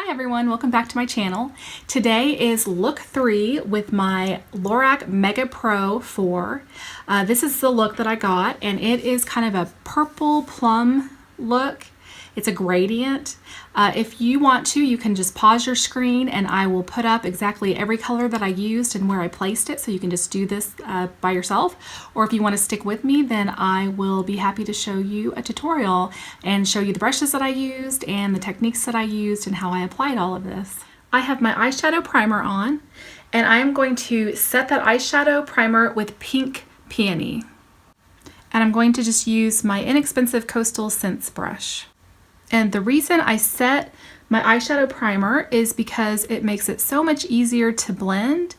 Hi everyone, welcome back to my channel. Today is look 3 with my Lorac Mega Pro 4. This is the look that I got, and it is kind of a purple plum look. It's a gradient. If you want to, you can just pause your screen and I will put up exactly every color that I used and where I placed it, so you can just do this by yourself. Or if you want to stick with me, then I will be happy to show you a tutorial and show you the brushes that I used and the techniques that I used and how I applied all of this. I have my eyeshadow primer on, and I'm going to set that eyeshadow primer with Pink Peony. And I'm going to just use my inexpensive Coastal Scents brush. And the reason I set my eyeshadow primer is because it makes it so much easier to blend,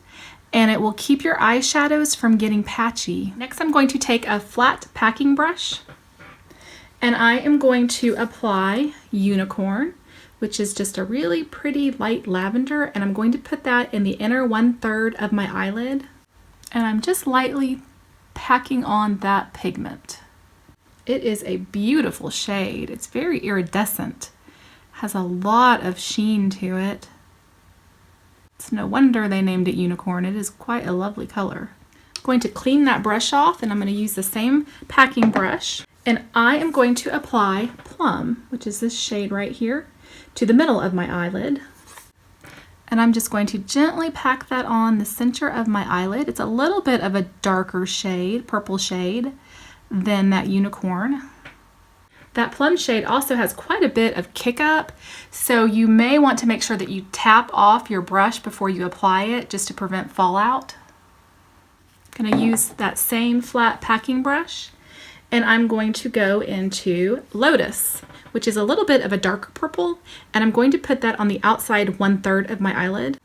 and it will keep your eyeshadows from getting patchy. Next, I'm going to take a flat packing brush, and I am going to apply Unicorn, which is just a really pretty light lavender, and I'm going to put that in the inner 1/3 of my eyelid. And I'm just lightly packing on that pigment. It is a beautiful shade. It's very iridescent. Has a lot of sheen to it. It's no wonder they named it Unicorn. It is quite a lovely color. I'm going to clean that brush off, and I'm going to use the same packing brush. And I am going to apply Plum, which is this shade right here, to the middle of my eyelid. And I'm just going to gently pack that on the center of my eyelid. It's a little bit of a darker shade, purple shade, than that Unicorn. That Plum shade also has quite a bit of kick up, so you may want to make sure that you tap off your brush before you apply it, just to prevent fallout. I'm going to use that same flat packing brush, and I'm going to go into Lotus, which is a little bit of a darker purple, and I'm going to put that on the outside 1/3 of my eyelid.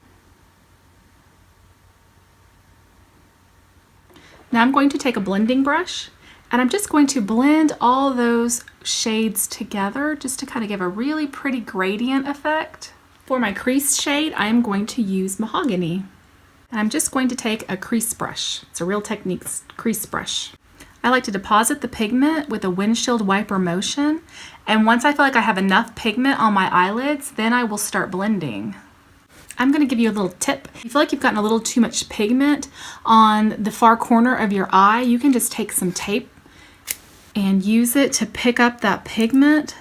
Now I'm going to take a blending brush, and I'm just going to blend all those shades together just to kind of give a really pretty gradient effect. For my crease shade, I'm going to use Mahogany. And I'm just going to take a crease brush. It's a Real Techniques crease brush. I like to deposit the pigment with a windshield wiper motion. And once I feel like I have enough pigment on my eyelids, then I will start blending. I'm going to give you a little tip. If you feel like you've gotten a little too much pigment on the far corner of your eye, you can just take some tape and use it to pick up that pigment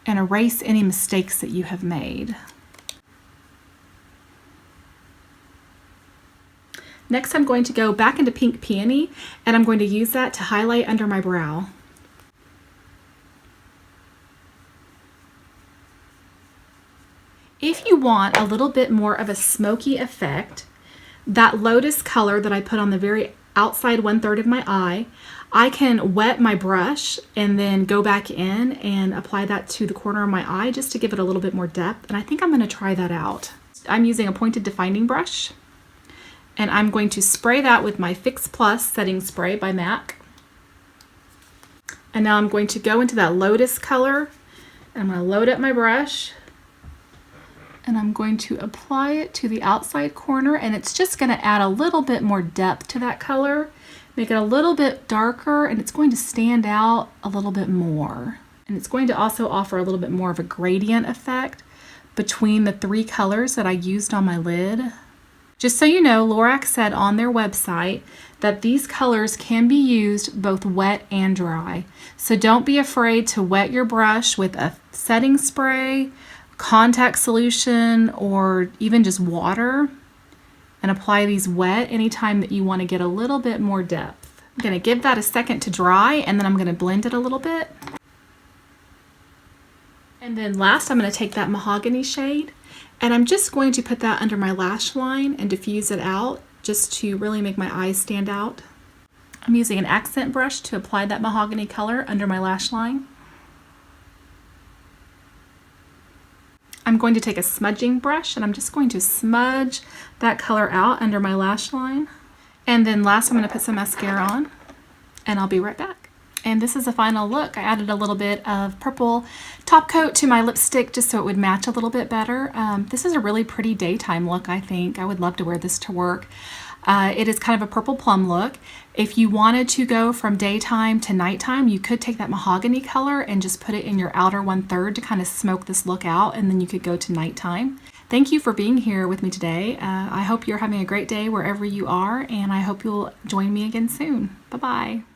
and erase any mistakes that you have made. Next, I'm going to go back into Pink Peony, and I'm going to use that to highlight under my brow. If you want a little bit more of a smoky effect, that Lotus color that I put on the very outside 1/3 of my eye, I can wet my brush and then go back in and apply that to the corner of my eye just to give it a little bit more depth. And I think I'm going to try that out. I'm using a pointed defining brush, and I'm going to spray that with my Fix Plus setting spray by MAC. And now I'm going to go into that Lotus color, and I'm going to load up my brush, and I'm going to apply it to the outside corner, and it's just going to add a little bit more depth to that color, make it a little bit darker, and it's going to stand out a little bit more. And it's going to also offer a little bit more of a gradient effect between the 3 colors that I used on my lid. Just so you know, Lorac said on their website that these colors can be used both wet and dry. So don't be afraid to wet your brush with a setting spray, contact solution, or even just water, and apply these wet anytime that you want to get a little bit more depth. I'm going to give that a second to dry, and then I'm going to blend it a little bit. And then last, I'm going to take that Mahogany shade, and I'm just going to put that under my lash line and diffuse it out just to really make my eyes stand out. I'm using an accent brush to apply that Mahogany color under my lash line. I'm going to take a smudging brush, and I'm just going to smudge that color out under my lash line. And then last, I'm going to put some mascara on, and I'll be right back. And this is the final look. I added a little bit of purple top coat to my lipstick just so it would match a little bit better. This is a really pretty daytime look, I think. I would love to wear this to work. It is kind of a purple plum look. If you wanted to go from daytime to nighttime, you could take that mahogany color and just put it in your outer 1/3 to kind of smoke this look out, and then you could go to nighttime. Thank you for being here with me today. I hope you're having a great day wherever you are, and I hope you'll join me again soon. Bye-bye.